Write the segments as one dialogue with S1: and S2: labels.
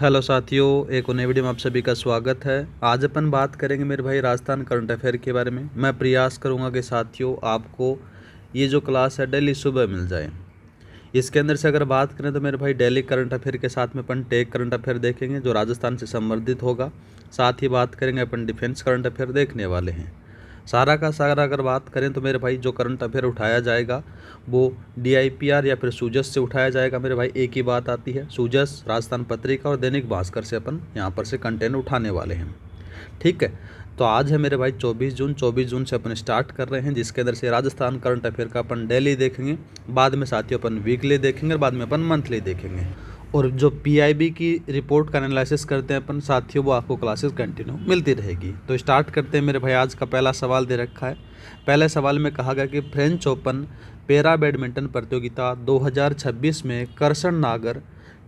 S1: Hello साथियों, एक और नई वीडियो में आप सभी का स्वागत है। आज अपन बात करेंगे मेरे भाई राजस्थान करंट अफेयर के बारे में। मैं प्रयास करूंगा कि साथियों आपको ये जो क्लास है डेली सुबह मिल जाए। इसके अंदर से अगर बात करें तो मेरे भाई डेली करंट अफेयर के साथ में अपन टेक करंट अफेयर देखेंगे जो राजस्थान से संबंधित होगा। साथ ही बात करेंगे अपन डिफेंस करंट अफेयर देखने वाले हैं। सारा का सारा अगर बात करें तो मेरे भाई जो करंट अफेयर उठाया जाएगा वो DIPR या फिर सूजस से उठाया जाएगा। मेरे भाई एक ही बात आती है, सूजस, राजस्थान पत्रिका और दैनिक भास्कर से अपन यहाँ पर से कंटेंट उठाने वाले हैं। ठीक है, तो आज है मेरे भाई 24 जून से अपन स्टार्ट कर रहे हैं, जिसके अंदर से राजस्थान करंट अफेयर का अपन डेली देखेंगे, बाद में साथियों अपन वीकली देखेंगे और बाद में अपन मंथली देखेंगे। और जो PIB की रिपोर्ट का एनालिसिस करते हैं अपन साथियों, वो आपको क्लासेस कंटिन्यू मिलती रहेगी। तो स्टार्ट करते हैं मेरे भाई। आज का पहला सवाल दे रखा है। पहले सवाल में कहा गया कि फ्रेंच ओपन पैरा बैडमिंटन प्रतियोगिता 2026 में करसन नागर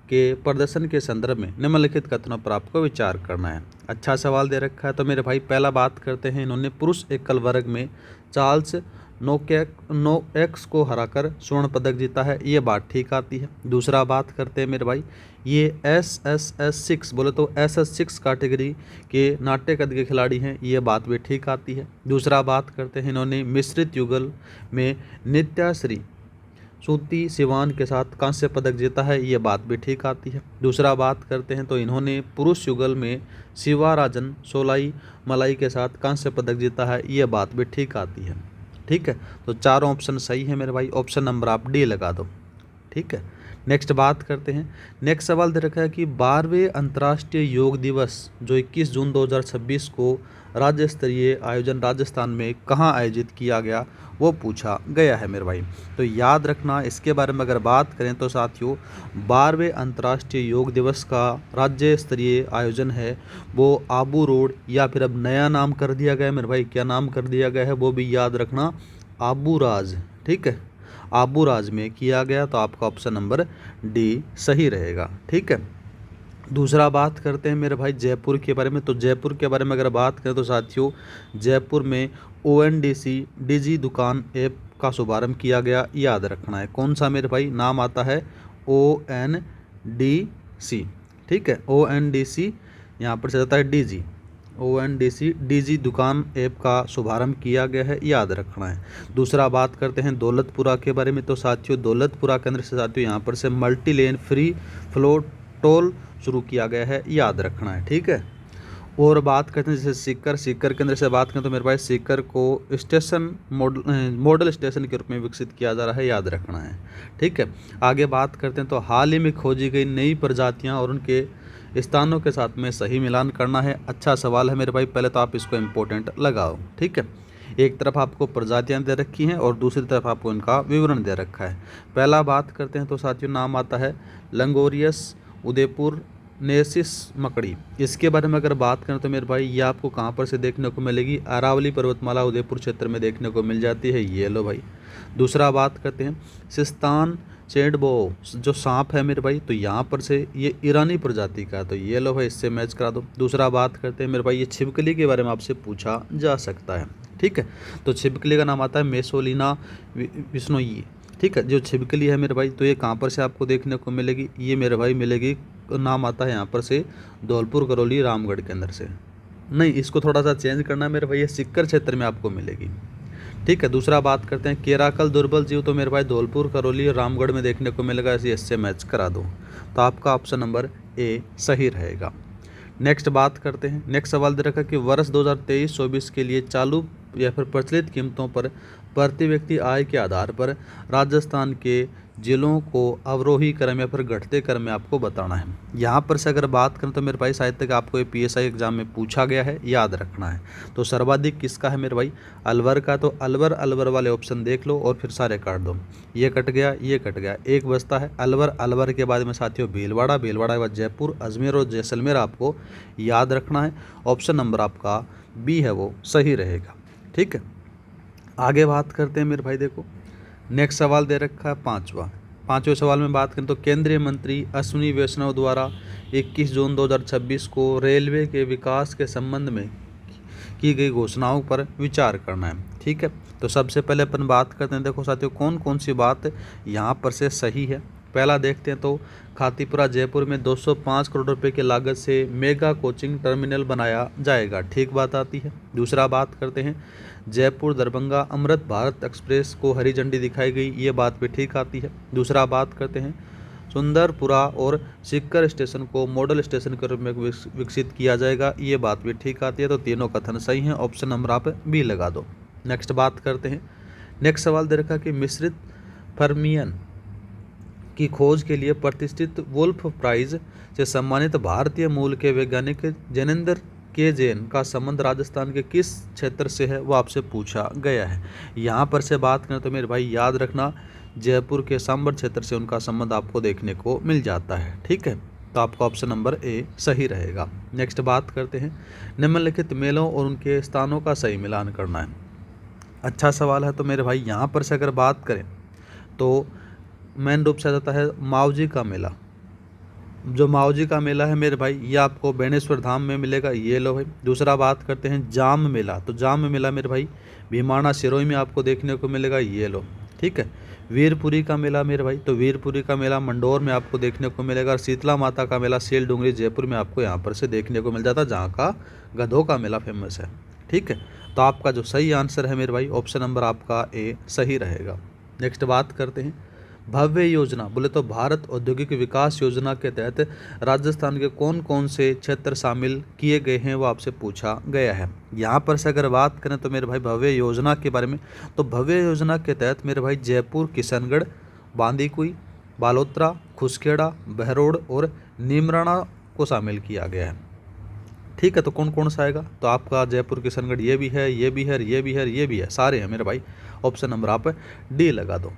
S1: के प्रदर्शन के संदर्भ में निम्नलिखित कथनों पर आपको विचार करना है। अच्छा सवाल दे रखा है। तो मेरे भाई पहला बात करते हैं, इन्होंने पुरुष एकल वर्ग में चार्ल्स नोएक्स को हराकर स्वर्ण पदक जीता है, ये बात ठीक आती है। दूसरा बात करते हैं मेरे भाई, ये SSS6 बोले तो SS6 कैटेगरी के नाट्य कद के खिलाड़ी हैं, ये बात भी ठीक आती है। दूसरा बात करते हैं, इन्होंने मिश्रित युगल में नित्याश्री सूती सिवान के साथ कांस्य पदक जीता है, ये बात भी ठीक आती है। दूसरा बात करते हैं तो इन्होंने पुरुष युगल में शिवाराजन सोलाई मलाई के साथ कांस्य पदक जीता है, ये बात भी ठीक आती है। ठीक है, तो चारों ऑप्शन सही है मेरे भाई। ऑप्शन नंबर आप डी लगा दो। ठीक है, नेक्स्ट बात करते हैं। नेक्स्ट सवाल दे रखा है कि 12वें अंतर्राष्ट्रीय योग दिवस जो 21 जून 2026 को राज्य स्तरीय आयोजन राजस्थान में कहाँ आयोजित किया गया, वो पूछा गया है मेरे भाई। तो याद रखना, इसके बारे में अगर बात करें तो साथियों 12वें अंतर्राष्ट्रीय योग दिवस का राज्य स्तरीय आयोजन है वो आबू रोड, या फिर अब नया नाम कर दिया गया है मेरे भाई। क्या नाम कर दिया गया है वो भी याद रखना, आबू राज। ठीक है, आबू राज में किया गया, तो आपका ऑप्शन नंबर डी सही रहेगा। ठीक है, दूसरा बात करते हैं मेरे भाई जयपुर के बारे में। तो जयपुर के बारे में अगर बात करें तो साथियों जयपुर में ONDC डिजी दुकान ऐप का शुभारंभ किया गया, याद रखना है। कौन सा मेरे भाई नाम आता है, ONDC। ठीक है, ONDC यहाँ पर से जाता है DG, ONDC डिजी दुकान ऐप का शुभारंभ किया गया है, याद रखना है। दूसरा बात करते हैं दौलतपुरा के बारे में। तो साथियों दौलतपुरा केंद्र से साथियों यहाँ पर से multi lane free flow toll शुरू किया गया है, याद रखना है। ठीक है, और बात करते हैं जैसे सीकर केंद्र से बात करें तो मेरे भाई सीकर को स्टेशन मॉडल स्टेशन के रूप में विकसित किया जा रहा है, याद रखना है। ठीक है, आगे बात करते हैं तो हाल ही में खोजी गई नई प्रजातियां और उनके स्थानों के साथ में सही मिलान करना है। अच्छा सवाल है मेरे भाई, पहले तो आप इसको इम्पोर्टेंट लगाओ। ठीक है, एक तरफ आपको प्रजातियां दे रखी हैं और दूसरी तरफ आपको इनका विवरण दे रखा है। पहला बात करते हैं तो साथियों नाम आता है लंगोरियस उदयपुर नेसिस मकड़ी। इसके बारे में अगर बात करें तो मेरे भाई ये आपको कहाँ पर से देखने को मिलेगी, अरावली पर्वतमाला उदयपुर क्षेत्र में देखने को मिल जाती है, ये लो भाई। दूसरा बात करते हैं सिस्तान चेडबो जो सांप है मेरे भाई, तो यहाँ पर से ये ईरानी प्रजाति का, तो ये लो भाई, इससे मैच करा दो। दूसरा बात करते हैं मेरे भाई, ये छिपकली के बारे में आपसे पूछा जा सकता है। ठीक है, तो छिपकली का नाम आता है मेसोलिना विश्नोई। ठीक है, जो छिपकली है मेरे भाई, तो ये कहाँ पर से आपको देखने को मिलेगी, ये मेरे भाई मिलेगी, नाम आता है यहाँ पर से धौलपुर करौली रामगढ़ के अंदर से। नहीं, इसको थोड़ा सा चेंज करना है मेरे भाई, ये सीकर क्षेत्र में आपको मिलेगी। ठीक है, दूसरा बात करते हैं केराकल दुर्बल जीव, तो मेरे भाई धौलपुर करौली और रामगढ़ में देखने को मिलेगा, इसे इससे मैच करा दो, तो आपका ऑप्शन नंबर ए सही रहेगा। नेक्स्ट बात करते हैं। नेक्स्ट सवाल दे रखा है कि वर्ष 2023-24 के लिए चालू या फिर प्रचलित कीमतों पर प्रति व्यक्ति आय के आधार पर राजस्थान के जिलों को अवरोही क्रम या फिर घटते क्रम में आपको बताना है। यहाँ पर से अगर बात करें तो मेरे भाई साहित्य का आपको ये PSI एग्जाम में पूछा गया है, याद रखना है। तो सर्वाधिक किसका है मेरे भाई, अलवर का, तो अलवर वाले ऑप्शन देख लो और फिर सारे काट दो। ये कट गया, ये कट गया, एक बचता है अलवर के बाद में साथियों भीलवाड़ा के बाद जयपुर, अजमेर और जैसलमेर आपको याद रखना है। ऑप्शन नंबर आपका बी है वो सही रहेगा। ठीक है, आगे बात करते हैं मेरे भाई। देखो नेक्स्ट सवाल दे रखा है पांचवें सवाल में बात करें तो केंद्रीय मंत्री अश्विनी वैष्णव द्वारा 21 जून 2026 को रेलवे के विकास के संबंध में की गई घोषणाओं पर विचार करना है। ठीक है, तो सबसे पहले अपन बात करते हैं, देखो साथियों कौन कौन सी बात यहाँ पर से सही है। पहला देखते हैं तो खातीपुरा जयपुर में 205 करोड़ रुपए की लागत से मेगा कोचिंग टर्मिनल बनाया जाएगा, ठीक बात आती है। दूसरा बात करते हैं जयपुर दरभंगा अमृत भारत एक्सप्रेस को हरी झंडी दिखाई गई, ये बात भी ठीक आती है। दूसरा बात करते हैं सुंदरपुरा और सीकर स्टेशन को मॉडल स्टेशन के रूप में विकसित किया जाएगा, ये बात भी ठीक आती है। तो तीनों कथन सही हैं, ऑप्शन नंबर आप बी लगा दो। नेक्स्ट बात करते हैं, नेक्स्ट सवाल दे रखा कि मिश्रित फर्मियन की खोज के लिए प्रतिष्ठित वुल्फ प्राइज से सम्मानित भारतीय मूल के वैज्ञानिक जैनेंद्र के जैन का संबंध राजस्थान के किस क्षेत्र से है, वो आपसे पूछा गया है। यहाँ पर से बात करें तो मेरे भाई याद रखना जयपुर के सांबर क्षेत्र से उनका संबंध आपको देखने को मिल जाता है, ठीक है। तो आपका ऑप्शन नंबर ए सही रहेगा। नेक्स्ट बात करते हैं निम्नलिखित मेलों और उनके स्थानों का सही मिलान करना है। अच्छा सवाल है। तो मेरे भाई यहाँ पर से अगर बात करें तो मेन रूप से आ जाता है मावजी का मेला। जो मावजी का मेला है मेरे भाई ये आपको बेणेश्वर धाम में मिलेगा, ये लो भाई। दूसरा बात करते हैं जाम मेला। तो जाम मेला मेरे भाई भीमाना सिरोही में आपको देखने को मिलेगा, ये लो, ठीक है। वीरपुरी का मेला मेरे भाई, तो वीरपुरी का मेला मंडौर में आपको देखने को मिलेगा। और शीतला माता का मेला सेल डूंगरी जयपुर में आपको यहाँ पर से देखने को मिल जाता है, जहाँ का गधों का मेला फेमस है, ठीक है। तो आपका जो सही आंसर है मेरे भाई ऑप्शन नंबर आपका ए सही रहेगा। नेक्स्ट बात करते हैं भव्य योजना, बोले तो भारत औद्योगिक विकास योजना के तहत राजस्थान के कौन कौन से क्षेत्र शामिल किए गए हैं, वो आपसे पूछा गया है। यहाँ पर से अगर बात करें तो मेरे भाई भव्य योजना के बारे में, तो भव्य योजना के तहत मेरे भाई जयपुर, किशनगढ़, बांदीकुई, बालोतरा, खुसखेड़ा, बहरोड और नीमराणा को शामिल किया गया है, ठीक है। तो कौन कौन सा आएगा, तो आपका जयपुर, किशनगढ़ ये भी है, ये भी है, ये भी है, ये भी है, सारे हैं मेरे भाई। ऑप्शन नंबर आप डी लगा दो।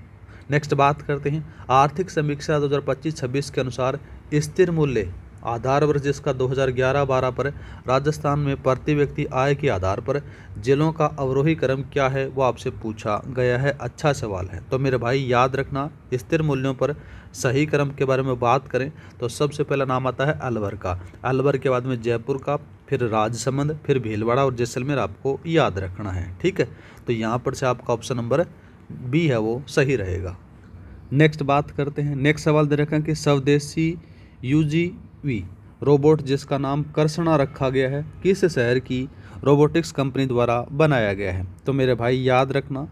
S1: नेक्स्ट बात करते हैं आर्थिक समीक्षा 2025-26 के अनुसार स्थिर मूल्य आधार वर्ष जिसका 2011-12 पर राजस्थान में प्रति व्यक्ति आय के आधार पर जिलों का अवरोही क्रम क्या है, वो आपसे पूछा गया है। अच्छा सवाल है। तो मेरे भाई याद रखना स्थिर मूल्यों पर सही क्रम के बारे में बात करें तो सबसे पहला नाम आता है अलवर का, अलवर के बाद में जयपुर का, फिर राजसमंद, फिर भीलवाड़ा और जैसलमेर आपको याद रखना है, ठीक है। तो यहाँ पर से आपका ऑप्शन नंबर बी है वो सही रहेगा। नेक्स्ट बात करते हैं, नेक्स्ट सवाल दे रखा है कि स्वदेशी यूजीवी रोबोट जिसका नाम कर्षणा रखा गया है किस शहर की रोबोटिक्स कंपनी द्वारा बनाया गया है। तो मेरे भाई याद रखना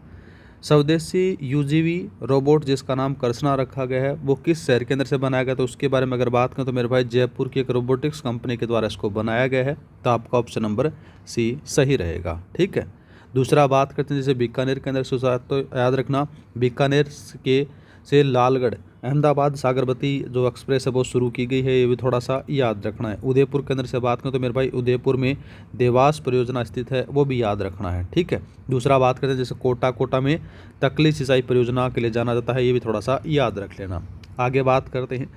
S1: स्वदेशी यूजीवी रोबोट जिसका नाम कर्षणा रखा गया है वो किस शहर के अंदर से बनाया गया, तो उसके बारे में अगर बात करें तो मेरे भाई जयपुर की एक रोबोटिक्स कंपनी के द्वारा इसको बनाया गया है। तो आपका ऑप्शन नंबर सी सही रहेगा, ठीक है। दूसरा बात करते हैं जैसे बीकानेर के अंदर से, तो याद रखना बीकानेर के से लालगढ़ अहमदाबाद सागरमती जो एक्सप्रेस है वो शुरू की गई है, ये भी थोड़ा सा याद रखना है। उदयपुर के अंदर से बात करें तो मेरे भाई उदयपुर में देवास परियोजना स्थित है, वो भी याद रखना है, ठीक है। दूसरा बात करते हैं जैसे कोटा में तकली सिंचाई परियोजना के लिए जाना जाता है, ये भी थोड़ा सा याद रख लेना। आगे बात करते हैं,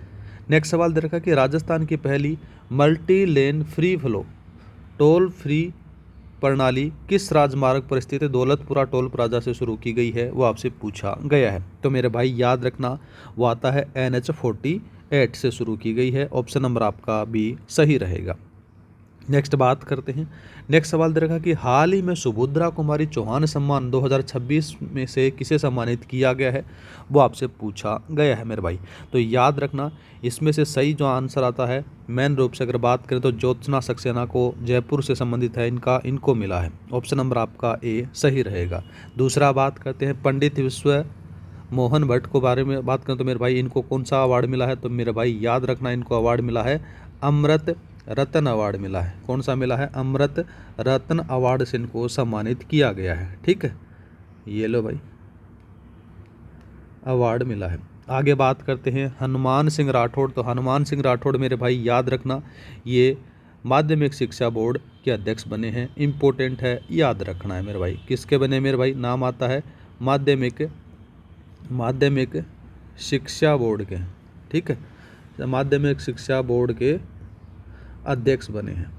S1: नेक्स्ट सवाल दे रखा कि राजस्थान की पहली multi lane free flow toll free प्रणाली किस राजमार्ग पर स्थित दौलतपुरा टोल प्लाजा से शुरू की गई है, वो आपसे पूछा गया है। तो मेरे भाई याद रखना वो आता है NH-48 से शुरू की गई है। ऑप्शन नंबर आपका बी सही रहेगा। नेक्स्ट बात करते हैं, नेक्स्ट सवाल दे रखा कि हाल ही में सुभद्रा कुमारी चौहान सम्मान 2026 में से किसे सम्मानित किया गया है, वो आपसे पूछा गया है मेरे भाई। तो याद रखना इसमें से सही जो आंसर आता है मेन रूप से अगर बात करें तो ज्योत्सना सक्सेना को जयपुर से संबंधित है, इनको मिला है। ऑप्शन नंबर आपका ए सही रहेगा। दूसरा बात करते हैं पंडित विश्व मोहन भट्ट को बारे में बात करें तो मेरे भाई इनको कौन सा अवार्ड मिला है, तो मेरे भाई याद रखना इनको अवार्ड मिला है अमृत रत्न अवार्ड मिला है। कौन सा मिला है, अमृत रत्न अवार्ड से इनको सम्मानित किया गया है, ठीक है। ये लो भाई अवार्ड मिला है। आगे बात करते हैं हनुमान सिंह राठौड़। तो हनुमान सिंह राठौड़ मेरे भाई याद रखना ये माध्यमिक शिक्षा बोर्ड के अध्यक्ष बने हैं, इम्पोर्टेंट है, याद रखना है मेरे भाई। किसके बने मेरे भाई, नाम आता है माध्यमिक शिक्षा बोर्ड के, ठीक है, माध्यमिक शिक्षा बोर्ड के अध्यक्ष बने हैं,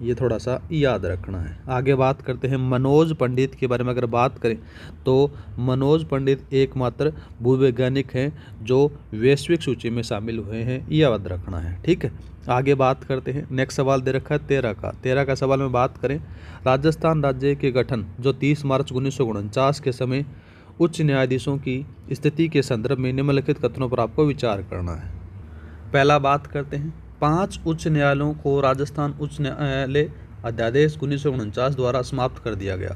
S1: ये थोड़ा सा याद रखना है। आगे बात करते हैं मनोज पंडित के बारे में अगर बात करें तो मनोज पंडित एकमात्र भूवैज्ञानिक हैं जो वैश्विक सूची में शामिल हुए हैं, ये याद रखना है, ठीक है। आगे बात करते हैं, नेक्स्ट सवाल दे रखा है 13 का सवाल में बात करें राजस्थान राज्य के गठन जो 30 मार्च 1949 के समय उच्च न्यायाधीशों की स्थिति के संदर्भ में निम्नलिखित कथनों पर आपको विचार करना है। पहला बात करते हैं, 5 उच्च न्यायालयों को राजस्थान उच्च न्यायालय अध्यादेश 1949 द्वारा समाप्त कर दिया गया,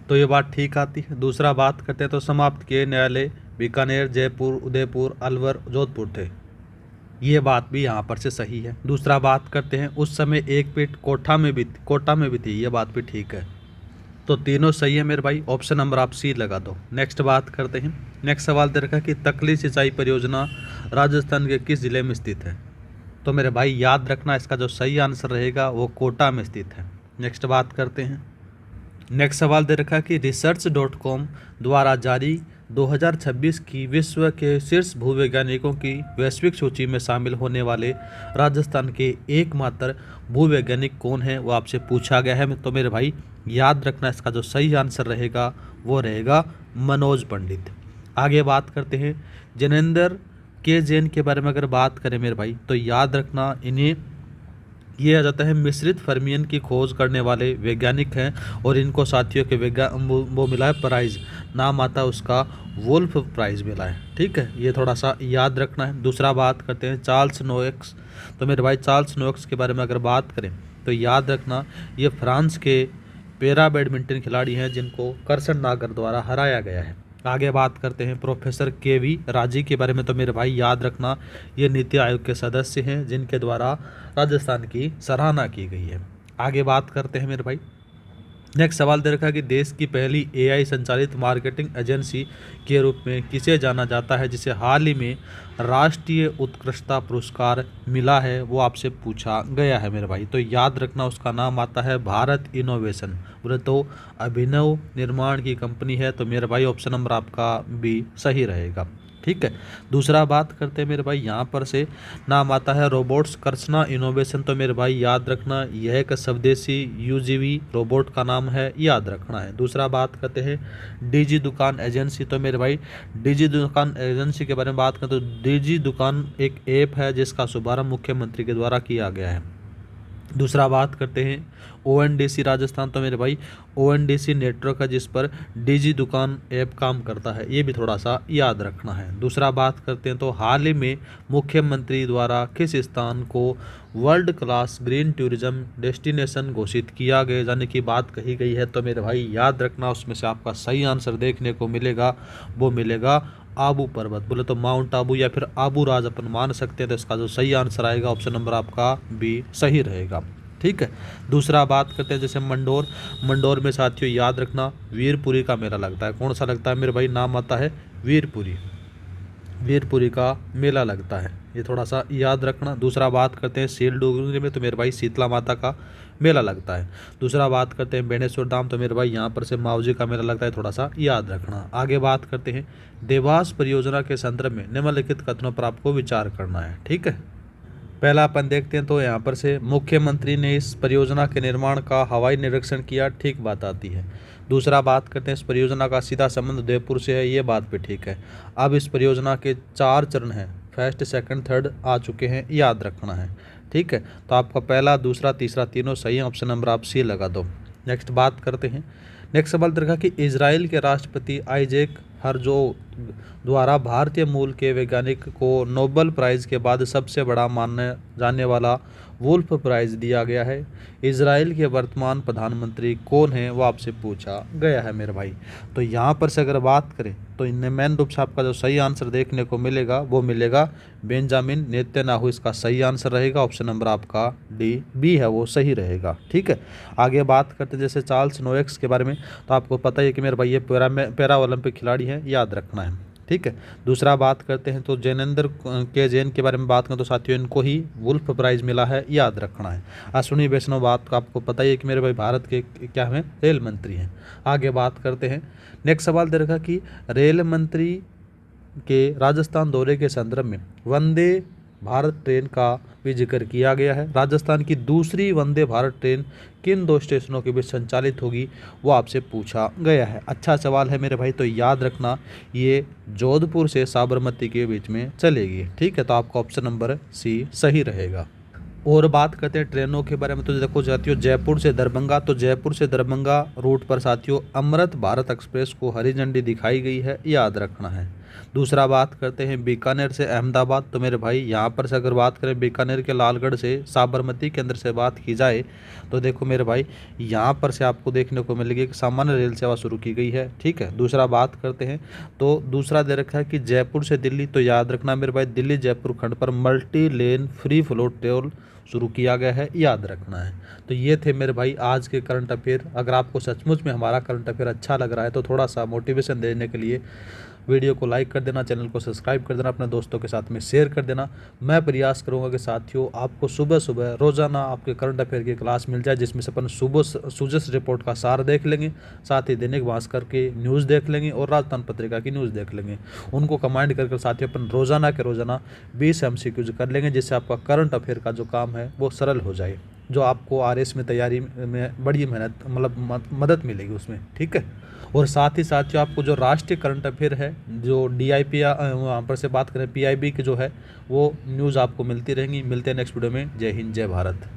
S1: तो ये बात ठीक आती है। दूसरा बात करते हैं, तो समाप्त किए न्यायालय बीकानेर, जयपुर, उदयपुर, अलवर, जोधपुर थे, ये बात भी यहाँ पर से सही है। दूसरा बात करते हैं, उस समय एक पीठ कोटा में भी थी, ये बात भी ठीक है। तो तीनों सही है मेरे भाई, ऑप्शन नंबर आप सी लगा दो। नेक्स्ट बात करते हैं, नेक्स्ट सवाल दे रखा है कि तकली सिंचाई परियोजना राजस्थान के किस जिले में स्थित है, तो मेरे भाई याद रखना इसका जो सही आंसर रहेगा वो कोटा में स्थित है। नेक्स्ट बात करते हैं, नेक्स्ट सवाल दे रखा है कि research.com द्वारा जारी 2026 की विश्व के शीर्ष भूवैज्ञानिकों की वैश्विक सूची में शामिल होने वाले राजस्थान के एकमात्र भूवैज्ञानिक कौन है, वो आपसे पूछा गया है। तो मेरे भाई याद रखना इसका जो सही आंसर रहेगा वो रहेगा मनोज पंडित। आगे बात करते हैं, जैनेंद्र के जैन के बारे में अगर बात करें मेरे भाई, तो याद रखना इन्हें ये आ जाता है मिश्रित फर्मियन की खोज करने वाले वैज्ञानिक हैं, और इनको साथियों के वो मिला है प्राइज, नाम आता है उसका वुल्फ प्राइज मिला है। ठीक है, ये थोड़ा सा याद रखना है। दूसरा बात करते हैं चार्ल्स नोएक्स, तो मेरे भाई चार्ल्स नोएक्स के बारे में अगर बात करें तो याद रखना ये फ्रांस के पैरा बैडमिंटन खिलाड़ी हैं जिनको करसन नागर द्वारा हराया गया है। आगे बात करते हैं प्रोफेसर केवी राजी के बारे में, तो मेरे भाई याद रखना ये नीति आयोग के सदस्य हैं जिनके द्वारा राजस्थान की सराहना की गई है। आगे बात करते हैं मेरे भाई, नेक्स्ट सवाल दे रखा है कि देश की पहली एआई संचालित मार्केटिंग एजेंसी के रूप में किसे जाना जाता है जिसे हाल ही में राष्ट्रीय उत्कृष्टता पुरस्कार मिला है, वो आपसे पूछा गया है मेरे भाई। तो याद रखना उसका नाम आता है भारत इनोवेशन, बोले तो अभिनव निर्माण की कंपनी है। तो मेरे भाई ऑप्शन नंबर आपका भी सही रहेगा। ठीक है, दूसरा बात करते हैं मेरे भाई, यहाँ पर से नाम आता है रोबोट्स कर्सना इनोवेशन, तो मेरे भाई याद रखना यह एक स्वदेशी यूजीवी रोबोट का नाम है, याद रखना है। दूसरा बात करते हैं डीजी दुकान एजेंसी, तो मेरे भाई डीजी दुकान एजेंसी के बारे में बात करें तो डीजी दुकान एक ऐप है जिसका शुभारंभ मुख्यमंत्री के द्वारा किया गया है। दूसरा बात करते हैं ओएनडीसी राजस्थान, तो मेरे भाई ओएनडीसी नेटवर्क है जिस पर डीजी दुकान ऐप काम करता है, ये भी थोड़ा सा याद रखना है। दूसरा बात करते हैं तो हाल ही में मुख्यमंत्री द्वारा किस स्थान को world class green tourism destination घोषित किया गया जाने की बात कही गई है, तो मेरे भाई याद रखना उसमें से आपका सही आंसर देखने को मिलेगा, वो मिलेगा आबू पर्वत, बोले तो माउंट आबू या फिर आबू राज अपन मान सकते हैं। तो इसका जो सही आंसर आएगा ऑप्शन नंबर आपका बी सही रहेगा। ठीक है, दूसरा बात करते हैं जैसे मंडोर में साथियों याद रखना वीरपुरी का मेला लगता है, कौन सा लगता है मेरे भाई, नाम आता है वीरपुरी का मेला लगता है, ये थोड़ा सा याद रखना। दूसरा बात करते हैं सीलडुगरी में, तो मेरे भाई शीतला माता का मेला लगता है। दूसरा बात करते हैं बेणेश्वर धाम, तो मेरे भाई यहाँ पर से मावजी का मेला लगता है, थोड़ा सा याद रखना। आगे बात करते हैं देवास परियोजना के संदर्भ में निम्नलिखित कथनों पर आपको विचार करना है। ठीक है, पहला अपन देखते हैं, तो यहाँ पर से मुख्यमंत्री ने इस परियोजना के निर्माण का हवाई निरीक्षण किया, ठीक बात आती है। दूसरा बात करते हैं इस परियोजना का सीधा संबंध उदयपुर से है, ये बात भी ठीक है। अब इस परियोजना के 4 चरण हैं, फर्स्ट सेकंड थर्ड आ चुके हैं, याद रखना है। ठीक है, तो आपका पहला दूसरा तीसरा तीनों सही है, ऑप्शन नंबर आप सी लगा दो। नेक्स्ट बात करते हैं, नेक्स्ट सवाल देखा कि इजराइल के राष्ट्रपति आइजैक हर्जोग द्वारा भारतीय मूल के वैज्ञानिक को नोबेल प्राइज़ के बाद सबसे बड़ा माना जाने वाला वुल्फ प्राइज़ दिया गया है। इजराइल के वर्तमान प्रधानमंत्री कौन है, वो आपसे पूछा गया है मेरे भाई। तो यहाँ पर से अगर बात करें तो इनमें मेन रूप से आपका जो सही आंसर देखने को मिलेगा वो मिलेगा बेंजामिन नेतन्याहू, इसका सही आंसर रहेगा ऑप्शन नंबर आपका डी बी है, वो सही रहेगा। ठीक है, आगे बात करते हैं जैसे चार्ल्स नोएक्स के बारे में, तो आपको पता है कि मेरे भाई ये पैरा ओलंपिक खिलाड़ी हैं, याद रखना है। ठीक है, दूसरा बात करते हैं तो जैनेंद्र के जैन के बारे में बात करें तो साथियों इनको ही वुल्फ प्राइज़ मिला है, याद रखना है। अश्विनी वैष्णव बात का आपको पता ही है कि मेरे भाई भारत के क्या हैं, रेल मंत्री हैं। आगे बात करते हैं, नेक्स्ट सवाल दे रखा कि रेल मंत्री के राजस्थान दौरे के संदर्भ में वंदे भारत ट्रेन का भी जिक्र किया गया है। राजस्थान की दूसरी वंदे भारत ट्रेन किन 2 स्टेशनों के बीच संचालित होगी, वो आपसे पूछा गया है। अच्छा सवाल है मेरे भाई, तो याद रखना ये जोधपुर से साबरमती के बीच में चलेगी। ठीक है, तो आपका ऑप्शन नंबर सी सही रहेगा। और बात करते हैं ट्रेनों के बारे में, तो देखो साथियों जयपुर से दरभंगा, तो जयपुर से दरभंगा रूट पर साथियों अमृत भारत एक्सप्रेस को हरी झंडी दिखाई गई है, याद रखना है। दूसरा बात करते हैं बीकानेर से अहमदाबाद, तो मेरे भाई यहाँ पर से अगर बात करें बीकानेर के लालगढ़ से साबरमती के अंदर से बात की जाए, तो देखो मेरे भाई यहाँ पर से आपको देखने को मिलेगी कि सामान्य रेल सेवा शुरू की गई है, ठीक है। दूसरा बात करते हैं, तो दूसरा दे रखा है कि जयपुर से दिल्ली, तो याद रखना मेरे भाई दिल्ली जयपुर खंड पर multi lane free flow toll शुरू किया गया है, याद रखना है। तो ये थे मेरे भाई आज के करंट अफेयर। अगर आपको सचमुच में हमारा करंट अफेयर अच्छा लग रहा है तो थोड़ा सा मोटिवेशन देने के लिए वीडियो को लाइक कर देना, चैनल को सब्सक्राइब कर देना, अपने दोस्तों के साथ में शेयर कर देना। मैं प्रयास करूंगा कि साथियों आपको सुबह सुबह रोज़ाना आपके करंट अफेयर की क्लास मिल जाए, जिसमें से अपन सुबह सूजस रिपोर्ट का सार देख लेंगे, साथ ही दैनिक भास्कर की न्यूज़ देख लेंगे और राजस्थान पत्रिका की न्यूज़ देख लेंगे। उनको कमांड करके साथियों अपन रोज़ाना के रोज़ाना 20 MCQ कर लेंगे, जिससे आपका करंट अफेयर का जो काम है वो सरल हो जाए, जो आपको RS में तैयारी में बड़ी मेहनत मतलब मदद मिलेगी उसमें, ठीक है। और साथ ही साथ जो आपको जो राष्ट्रीय करंट अफेयर है, जो DIP वहाँ पर से बात करें PIB की जो है, वो न्यूज़ आपको मिलती रहेंगी। मिलते हैं नेक्स्ट वीडियो में। जय हिंद, जय भारत।